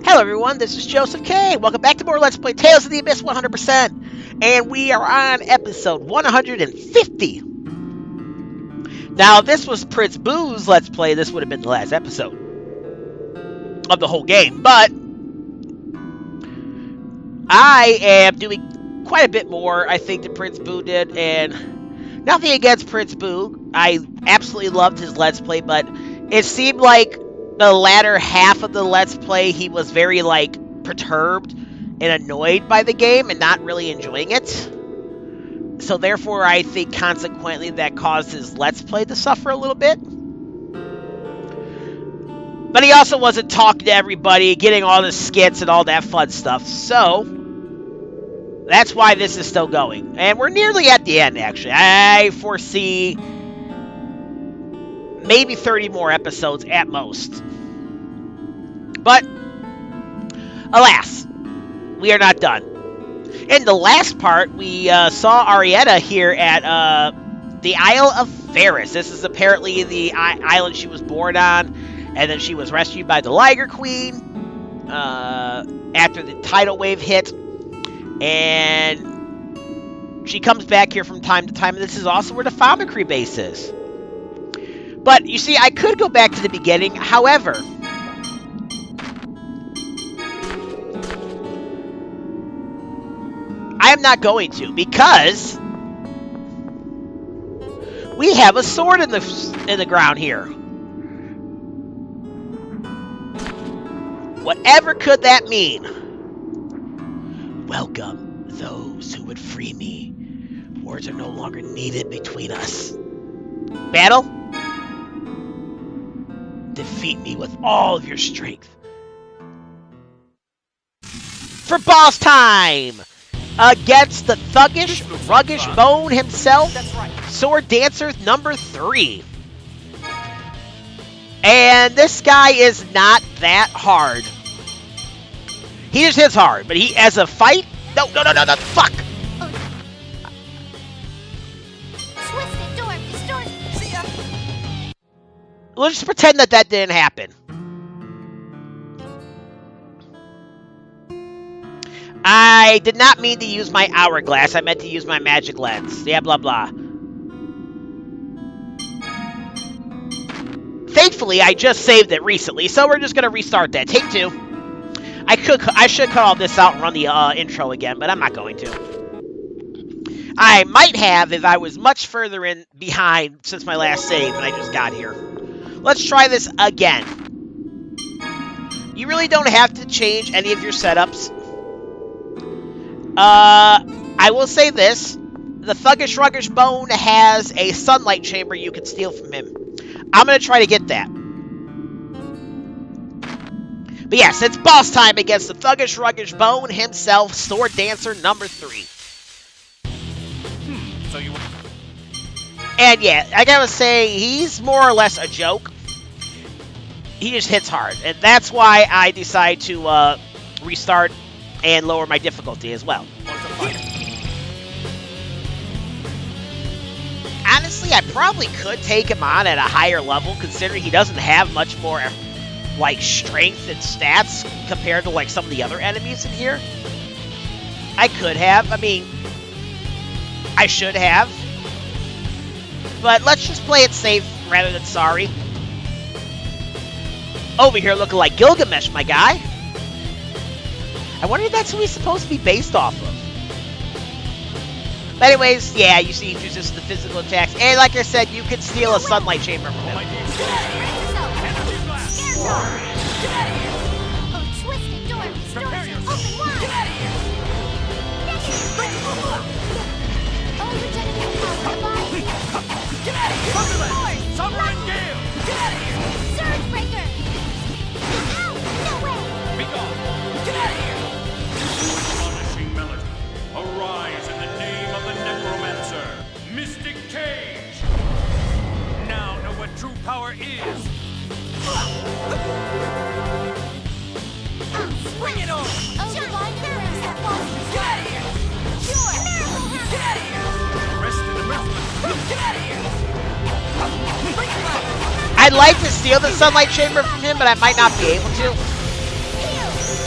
Hello everyone, this is Joseph K. Welcome back to more Let's Play Tales of the Abyss 100%. And we are on episode 150. Now, if this was Prince Boo's Let's Play, this would have been the last episode of the whole game. But I am doing quite a bit more, I think, than Prince Boo did. And nothing against Prince Boo. I absolutely loved his Let's Play, but it seemed like the latter half of the Let's Play, he was very, perturbed and annoyed by the game and not really enjoying it. So, therefore, I think, consequently, that caused his Let's Play to suffer a little bit. But he also wasn't talking to everybody, getting all the skits and all that fun stuff. So, that's why this is still going. And we're nearly at the end, actually. I foresee maybe 30 more episodes at most. But, alas, we are not done. In the last part, we saw Arietta here at the Isle of Feres. This is apparently the island she was born on, and then she was rescued by the Liger Queen after the tidal wave hit. And she comes back here from time to time, and this is also where the Thuggish base is. But, you see, I could go back to the beginning. However, I am not going to, because we have a sword in the ground here. Whatever could that mean? Welcome those who would free me. Words are no longer needed between us. Battle? Defeat me with all of your strength. For boss time! Against the Thuggish, Ruggish Bone himself, that's right. Sword Dancer number 3. And this guy is not that hard. He just hits hard, but he, as a fight, no, fuck! Twisted door, distort. See ya. We'll just pretend that didn't happen. I did not mean to use my hourglass. I meant to use my magic lens. Yeah, blah, blah. Thankfully, I just saved it recently, so we're just going to restart that. Take 2. I should cut all this out and run the intro again, but I'm not going to. I might have if I was much further behind since my last save and I just got here. Let's try this again. You really don't have to change any of your setups. I will say this. The Thuggish Ruggish Bone has a sunlight chamber you can steal from him. I'm going to try to get that. But yes, it's boss time against the Thuggish Ruggish Bone himself, Sword Dancer number 3. So you... And yeah, I gotta say, he's more or less a joke. He just hits hard. And that's why I decide to restart and lower my difficulty as well. Honestly, I probably could take him on at a higher level, considering he doesn't have much more, strength and stats compared to, some of the other enemies in here. I could have. I mean, I should have. But let's just play it safe rather than sorry. Over here looking like Gilgamesh, my guy. I wonder if that's who he's supposed to be based off of. But anyways, yeah, you see he uses the physical attacks. And like I said, you can steal a sunlight chamber from him. Oh, twisted door, distort. Open wide. Get out of here. Oh, regenerative power of the body. Get out of here! Sovereign Gale! Get out of here! Surge breaker. Ow, no way. Be gone! Get out of here! Astonishing melody. Arise in the name of the necromancer, Mystic Cage. Now know what true power is. Bring it on! Oh, divine parents that falls. Get out of here! Sure. Miracle hammer. Get out of here! Rest in the merciless. Get out of here! Bring it back! I'd like to steal the sunlight chamber from him, but I might not be able to. Heal.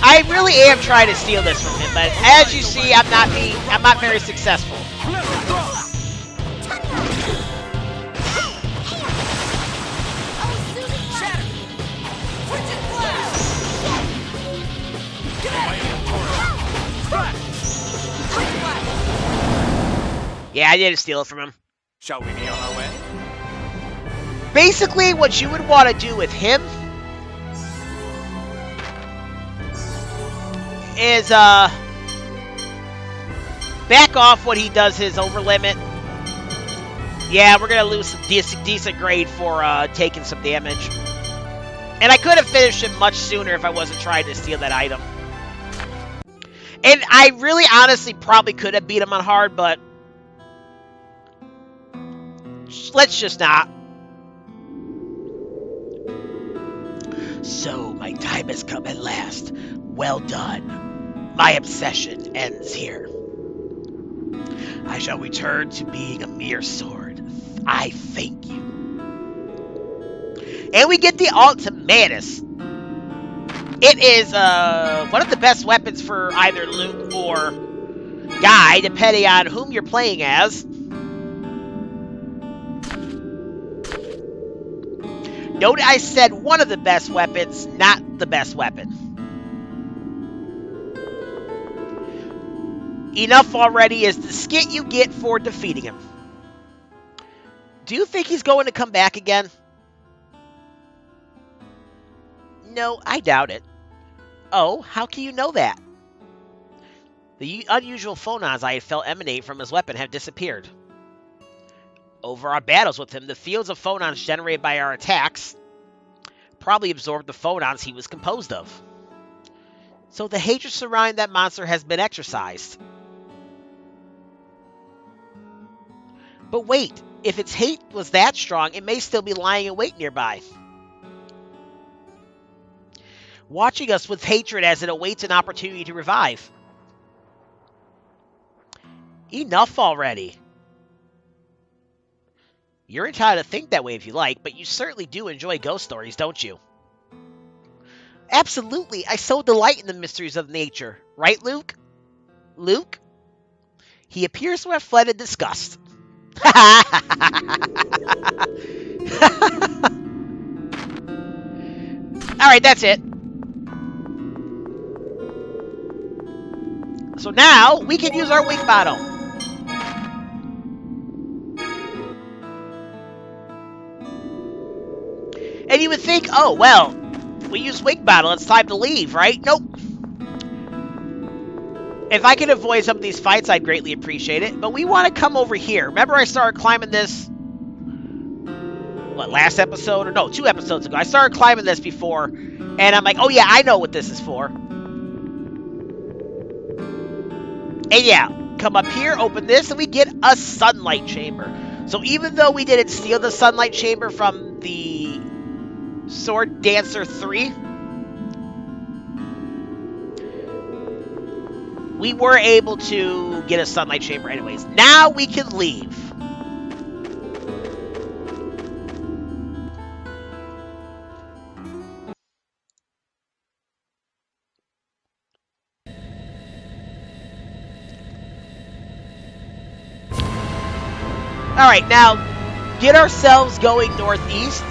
I really am trying to steal this from him, but as you see, I'm not very successful. Yeah, I didn't steal it from him. Shall we be on our way? Basically, what you would want to do with him is back off when he does his overlimit. Yeah, we're gonna lose some decent grade for taking some damage. And I could have finished him much sooner if I wasn't trying to steal that item. And I really honestly probably could have beat him on hard, but let's just not. So, my time has come at last. Well done. My obsession ends here. I shall return to being a mere sword. I thank you. And we get the Ultimatus. It is one of the best weapons for either Luke or Guy, depending on whom you're playing as. Note I said one of the best weapons, not the best weapon. Enough already is the skit you get for defeating him. Do you think he's going to come back again? No, I doubt it. Oh, how can you know that? The unusual phonons I had felt emanate from his weapon have disappeared. Over our battles with him, the fields of phonons generated by our attacks probably absorbed the phonons he was composed of. So the hatred surrounding that monster has been exorcised. But wait, if its hate was that strong, it may still be lying in wait nearby, watching us with hatred as it awaits an opportunity to revive. Enough already. You're entitled to think that way if you like, but you certainly do enjoy ghost stories, don't you? Absolutely, I so delight in the mysteries of nature. Right, Luke? Luke? He appears to have fled in disgust. Alright, that's it. So now, we can use our wing bottle. And you would think, oh, well, we use wing battle, it's time to leave, right? Nope. If I could avoid some of these fights, I'd greatly appreciate it. But we want to come over here. Remember I started climbing this, what, last episode? Or no, 2 episodes ago. I started climbing this before, and I'm like, oh yeah, I know what this is for. And yeah, come up here, open this, and we get a sunlight chamber. So even though we didn't steal the sunlight chamber from the Sword Dancer 3, we were able to get a sunlight chamber anyways. Now we can leave. Alright, now get ourselves going northeast.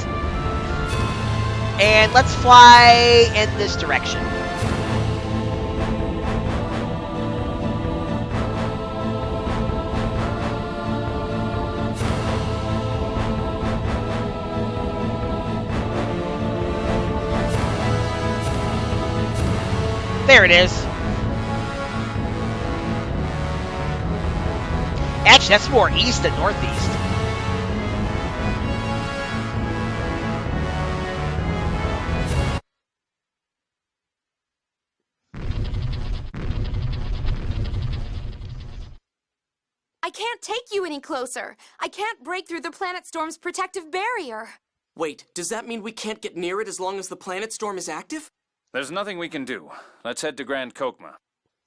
And let's fly in this direction. There it is. Actually, that's more east than northeast. I can't take you any closer. I can't break through the planet storm's protective barrier. Wait, does that mean we can't get near it as long as the planet storm is active? There's nothing we can do. Let's head to Grand Chokmah.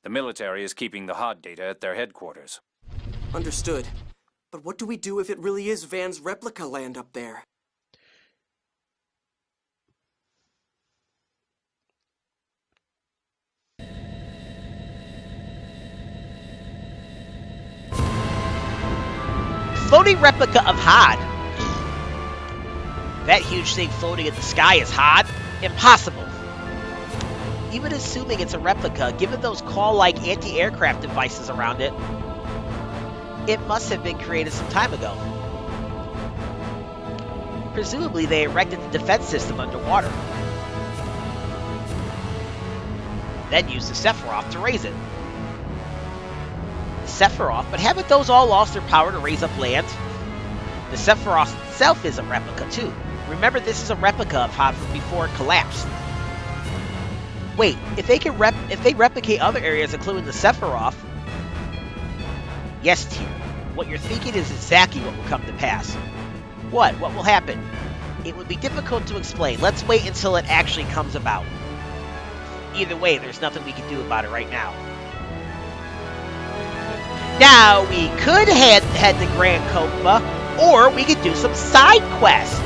The military is keeping the HOD data at their headquarters. Understood. But what do we do if it really is Van's replica land up there? floating replica of Hod. That huge thing floating in the sky is Hod? Impossible. Even assuming it's a replica, given those claw-like anti-aircraft devices around it, it must have been created some time ago. Presumably, they erected the defense system underwater. Then used the Sephiroth to raise it. The Sephiroth? But haven't those all lost their power to raise up land? The Sephiroth itself is a replica, too. Remember, this is a replica of Hod from before it collapsed. Wait, if they replicate other areas, including the Sephiroth... Yes, Tyr. What you're thinking is exactly what will come to pass. What? What will happen? It would be difficult to explain. Let's wait until it actually comes about. Either way, there's nothing we can do about it right now. Now, we could head to Grand Chokmah, or we could do some side quests.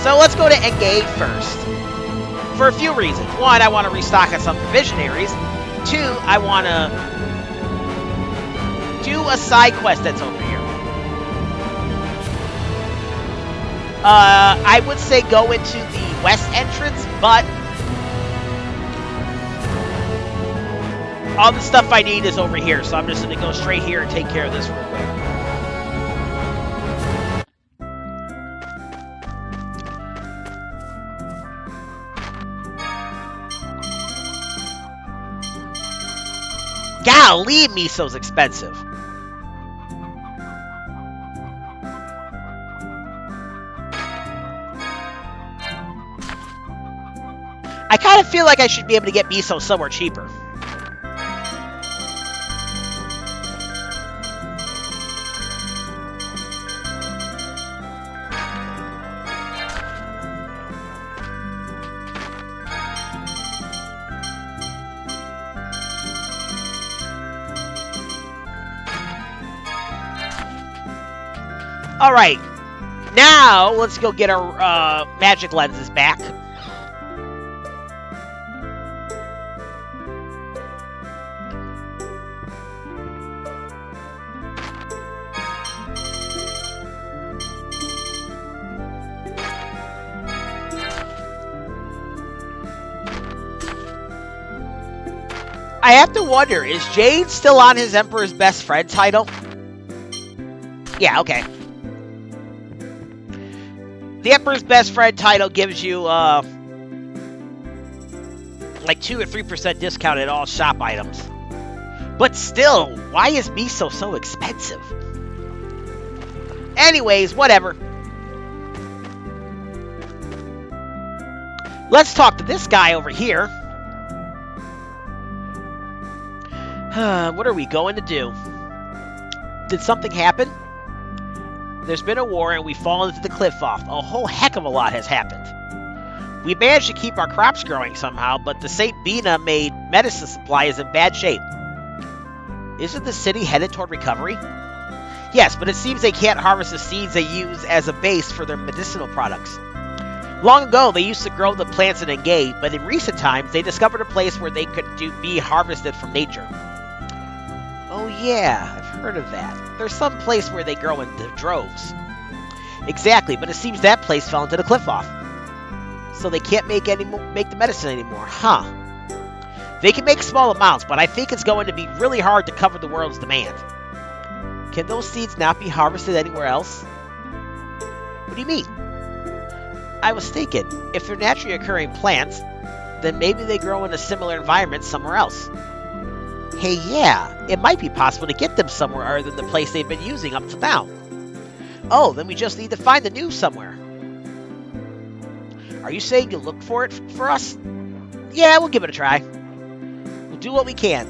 So let's go to Engage first. For a few reasons. One, I want to restock on some provisionaries. Two, I want to do a side quest that's over here. I would say go into the west entrance, but all the stuff I need is over here, so I'm just going to go straight here and take care of this real quick. Golly, miso's expensive. I kind of feel like I should be able to get miso somewhere cheaper. Alright, now let's go get our magic lenses back. I have to wonder, is Jade still on his Emperor's Best Friend title? Yeah, okay. The Emperor's Best Friend title gives you, like 2 or 3% discount at all shop items. But still, why is miso so expensive? Anyways, whatever. Let's talk to this guy over here. What are we going to do? Did something happen? There's been a war and we've fallen into the cliff off. A whole heck of a lot has happened. We managed to keep our crops growing somehow, but the St. Bina-made medicine supply is in bad shape. Isn't the city headed toward recovery? Yes, but it seems they can't harvest the seeds they use as a base for their medicinal products. Long ago, they used to grow the plants in Engay, but in recent times, they discovered a place where they could be harvested from nature. Oh yeah, I've heard of that. There's some place where they grow in droves. Exactly, but it seems that place fell into the cliff off. So they can't make the medicine anymore, huh? They can make small amounts, but I think it's going to be really hard to cover the world's demand. Can those seeds not be harvested anywhere else? What do you mean? I was thinking, if they're naturally occurring plants, then maybe they grow in a similar environment somewhere else. Hey, yeah, it might be possible to get them somewhere other than the place they've been using up to now. Oh, then we just need to find the new somewhere. Are you saying you'll look for it for us? Yeah, we'll give it a try. We'll do what we can.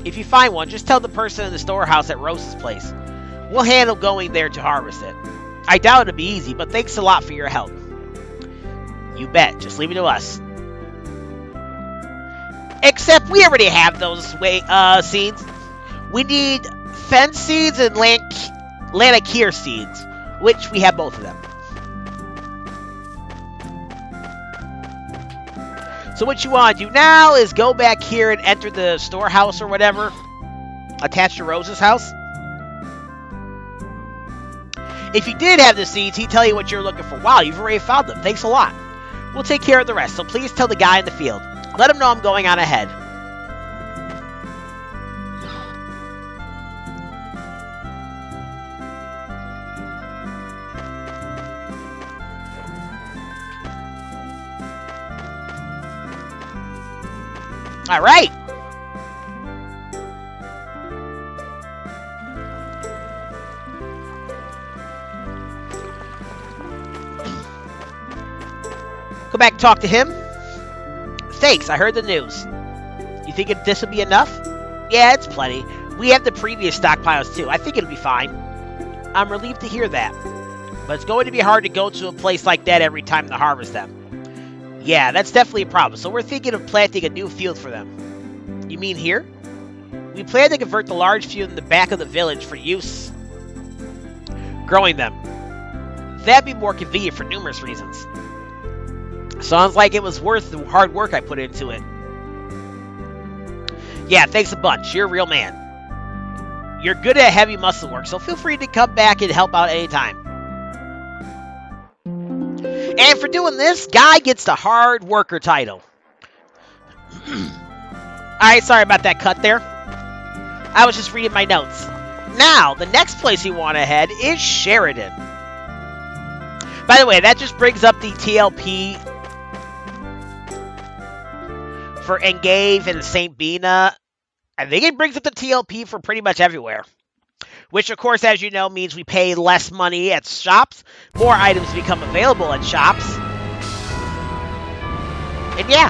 If you find one, just tell the person in the storehouse at Rose's place. We'll handle going there to harvest it. I doubt it'll be easy, but thanks a lot for your help. You bet. Just leave it to us. Except we already have those seeds. We need Fen seeds and Lanakir seeds, which we have both of them. So what you want to do now is go back here and enter the storehouse or whatever, attached to Rose's house. If you did have the seeds, he'd tell you what you're looking for. Wow, you've already found them. Thanks a lot. We'll take care of the rest, so please tell the guy in the field. Let him know I'm going on ahead. All right. Go back and talk to him. Thanks, I heard the news. You think this will be enough? Yeah, it's plenty. We have the previous stockpiles too. I think it'll be fine. I'm relieved to hear that. But it's going to be hard to go to a place like that every time to harvest them. Yeah, that's definitely a problem. So we're thinking of planting a new field for them. You mean here? We plan to convert the large field in the back of the village for use growing them. That'd be more convenient for numerous reasons. Sounds like it was worth the hard work I put into it. Yeah, thanks a bunch. You're a real man. You're good at heavy muscle work, so feel free to come back and help out anytime. And for doing this, Guy gets the hard worker title. Alright, sorry about that cut there. I was just reading my notes. Now, the next place you want to head is Sheridan. By the way, that just brings up the TLP for Engave and St. Bina. I think it brings up the TLP for pretty much everywhere. Which, of course, as you know, means we pay less money at shops. More items become available at shops. And yeah,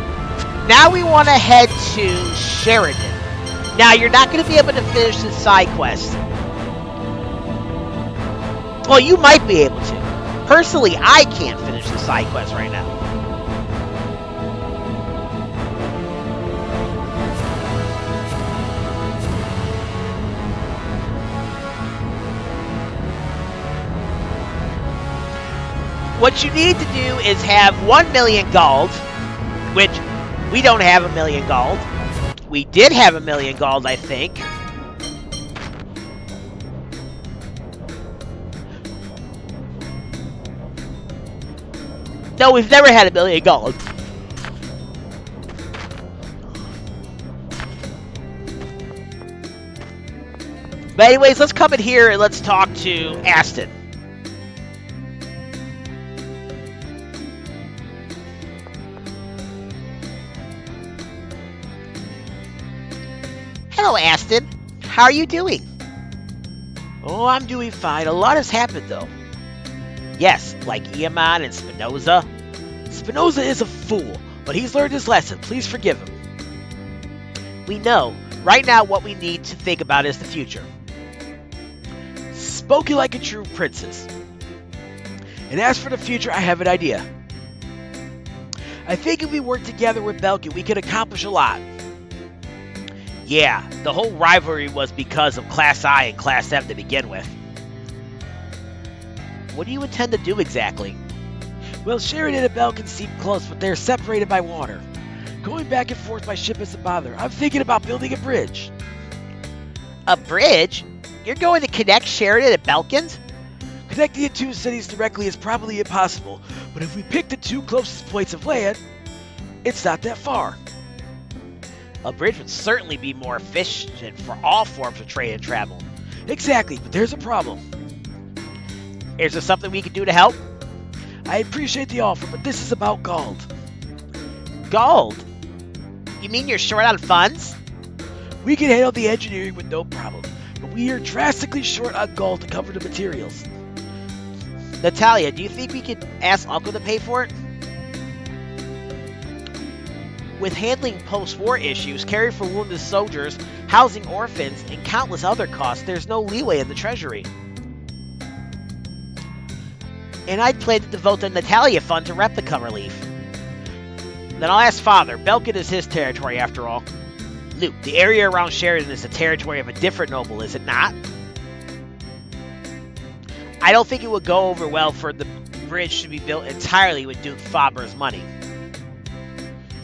now we want to head to Sheridan. Now, you're not going to be able to finish the side quest. Well, you might be able to. Personally, I can't finish the side quest right now. What you need to do is have 1 million gold, which we don't have 1 million gold. We did have 1 million gold, I think. No, we've never had 1 million gold. But anyways, let's come in here and let's talk to Aston. Hello, Aston. How are you doing? Oh, I'm doing fine. A lot has happened, though. Yes, like Eamon and Spinoza. Spinoza is a fool, but he's learned his lesson. Please forgive him. We know. Right now, what we need to think about is the future. Spoken like a true princess. And as for the future, I have an idea. I think if we work together with Belkend, we can accomplish a lot. Yeah, the whole rivalry was because of Class I and Class M to begin with. What do you intend to do exactly? Well, Sheridan and Belkend seem close, but they're separated by water. Going back and forth by ship isn't a bother. I'm thinking about building a bridge. A bridge? You're going to connect Sheridan and Belkend? Connecting the two cities directly is probably impossible, but if we pick the two closest points of land, it's not that far. A bridge would certainly be more efficient for all forms of trade and travel. Exactly, but there's a problem. Is there something we can do to help? I appreciate the offer, but this is about gold. Gold? You mean you're short on funds? We can handle the engineering with no problem, but we are drastically short on gold to cover the materials. Natalia, do you think we could ask Uncle to pay for it? With handling post-war issues, caring for wounded soldiers, housing orphans, and countless other costs, there's no leeway in the treasury. And I'd plan to devote the Natalia fund to replica relief. Then I'll ask Father. Belkend is his territory, after all. Luke, the area around Sheridan is the territory of a different noble, is it not? I don't think it would go over well for the bridge to be built entirely with Duke Faber's money.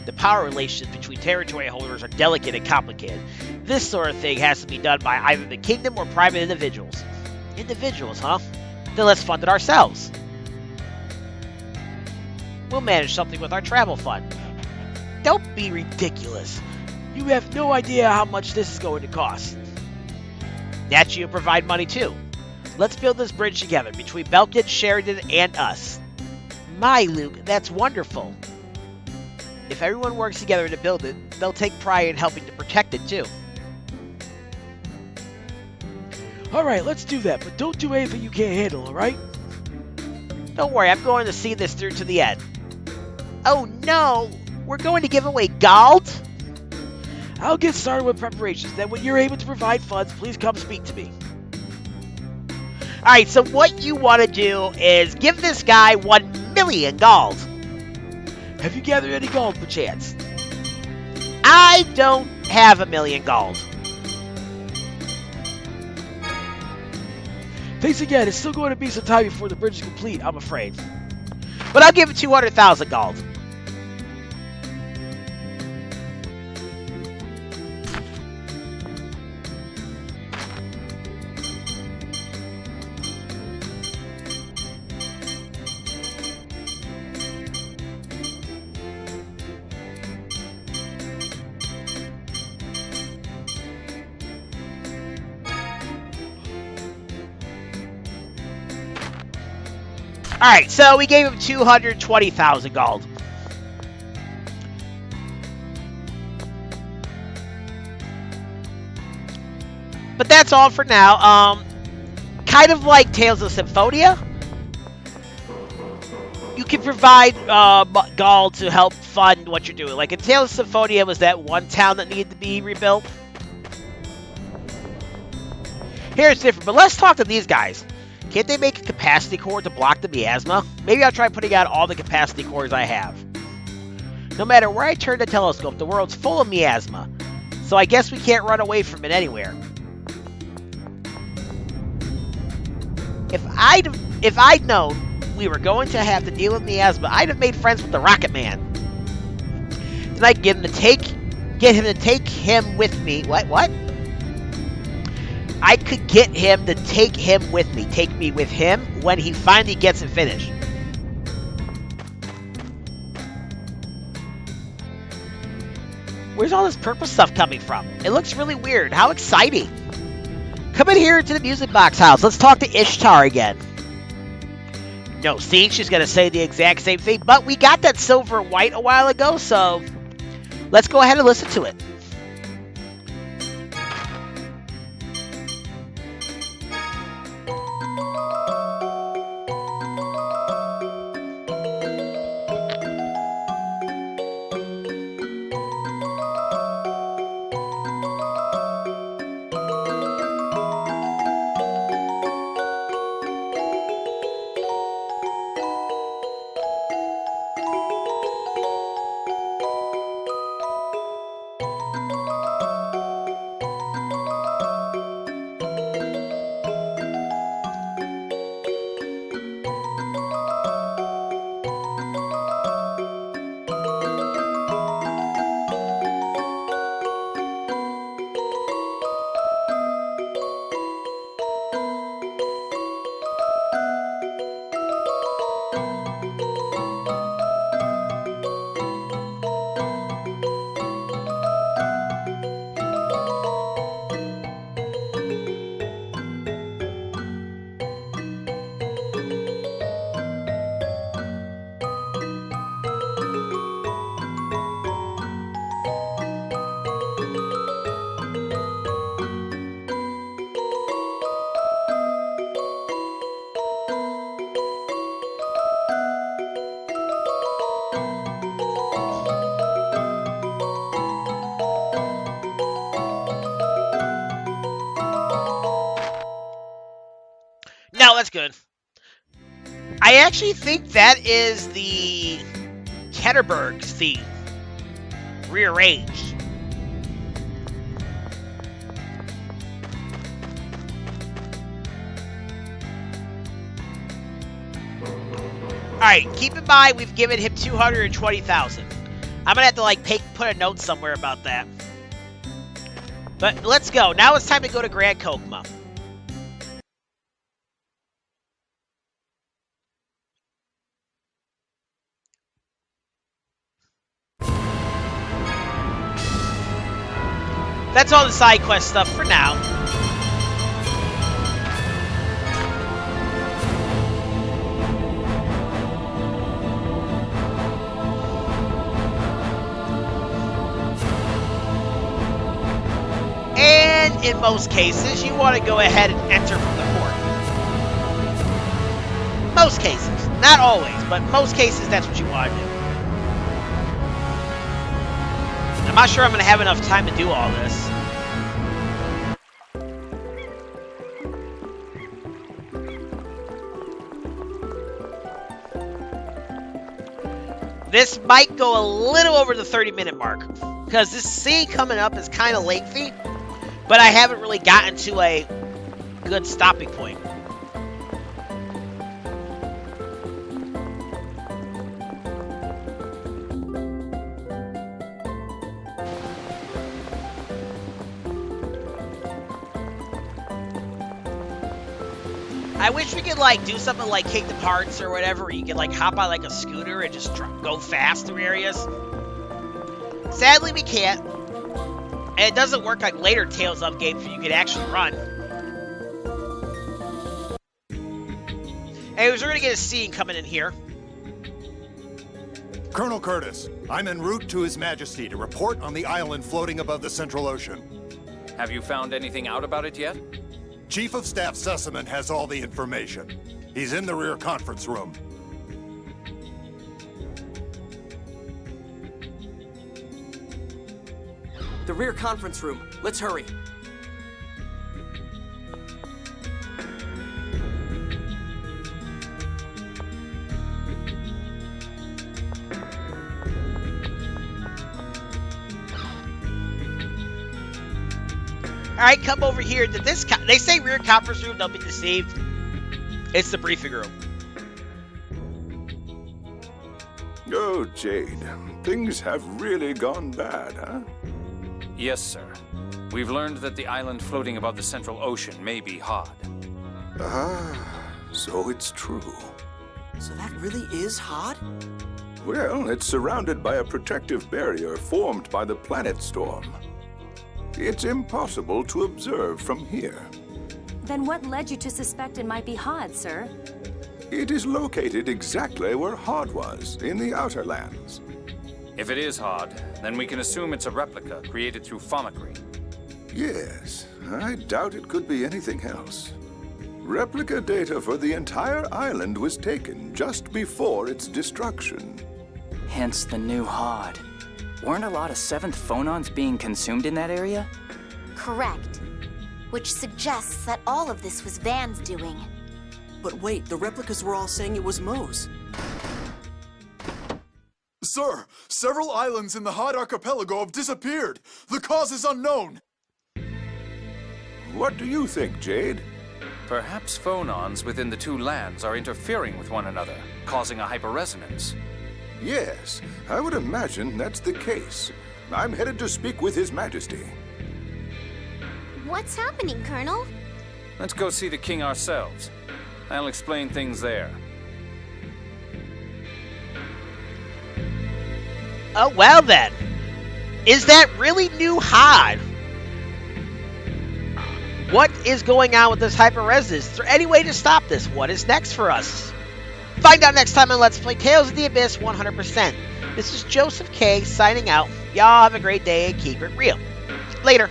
The power relations between territory holders are delicate and complicated. This sort of thing has to be done by either the kingdom or private individuals. Individuals, huh? Then let's fund it ourselves. We'll manage something with our travel fund. Don't be ridiculous. You have no idea how much this is going to cost. Naturally, you'll provide money too. Let's build this bridge together between Belkend, Sheridan, and us. My, Luke, that's wonderful. If everyone works together to build it, they'll take pride in helping to protect it too. Alright, let's do that, but don't do anything you can't handle, alright? Don't worry, I'm going to see this through to the end. Oh no! We're going to give away gold? I'll get started with preparations, then when you're able to provide funds, please come speak to me. Alright, so what you want to do is give this guy 1 million gold. Have you gathered any gold, perchance? I don't have 1 million gold. Thanks again, it's still going to be some time before the bridge is complete, I'm afraid. But I'll give him 200,000 gold. Alright, so we gave him 220,000 gold. But that's all for now. Kind of like Tales of Symphonia. You can provide gold to help fund what you're doing. Like in Tales of Symphonia was that one town that needed to be rebuilt. Here it's different, but let's talk to these guys. Can't they make a capacity core to block the miasma? Maybe I'll try putting out all the capacity cores I have. No matter where I turn the telescope, the world's full of miasma. So I guess we can't run away from it anywhere. If I'd known we were going to have to deal with miasma, I'd have made friends with the Rocket Man. Then I'd get him to take him with me. What? I could get him to take me with him when he finally gets it finished. Where's all this purple stuff coming from? It looks really weird. How exciting. Come in here to the music box house. Let's talk to Ishtar again. No, see, she's going to say the exact same thing, but we got that silver and white a while ago, so let's go ahead and listen to it. No, that's good. I actually think that is the Ketterberg's theme. Rearranged. Alright, keep in mind we've given him 220,000. I'm gonna have to put a note somewhere about that. But let's go. Now it's time to go to Grand Chokmah. That's all the side quest stuff for now. And in most cases, you want to go ahead and enter from the port. Most cases. Not always, but most cases, that's what you want to do. I'm not sure I'm going to have enough time to do all this. This might go a little over the 30-minute mark, because this scene coming up is kind of lengthy, but I haven't really gotten to a good stopping point. I wish we could, like, do something like Kingdom Hearts or whatever, where you could, like, hop on, like, a scooter and just go fast through areas. Sadly, we can't. And it doesn't work like later Tales of games where you could actually run. Anyways, we're going to get a scene coming in here. Colonel Curtis, I'm en route to His Majesty to report on the island floating above the Central Ocean. Have you found anything out about it yet? Chief of Staff Sussman has all the information. He's in the rear conference room. The rear conference room. Let's hurry. Alright, come over here to this. They say rear conference room, don't be deceived. It's the briefing room. Oh, Jade. Things have really gone bad, huh? Yes, sir. We've learned that the island floating above the Central Ocean may be Hod. Ah, so it's true. So that really is Hod? Well, it's surrounded by a protective barrier formed by the planet storm. It's impossible to observe from here. Then what led you to suspect it might be Hod, sir? It is located exactly where Hod was, in the Outer Lands. If it is Hod, then we can assume it's a replica created through Fomicry. Yes, I doubt it could be anything else. Replica data for the entire island was taken just before its destruction. Hence the new Hod. Weren't a lot of 7th phonons being consumed in that area? Correct. Which suggests that all of this was Van's doing. But wait, the replicas were all saying it was Moe's. Sir, several islands in the Hod archipelago have disappeared. The cause is unknown. What do you think, Jade? Perhaps phonons within the two lands are interfering with one another, causing a hyperresonance. Yes, I would imagine that's the case. I'm headed to speak with His Majesty. What's happening, Colonel? Let's go see the king ourselves. I'll explain things there. Oh, well then. Is that really new Hod? What is going on with this hyperresonance? Is there any way to stop this? What is next for us? Find out next time on Let's Play Tales of the Abyss 100%. This is Joseph K. signing out. Y'all have a great day and keep it real. Later.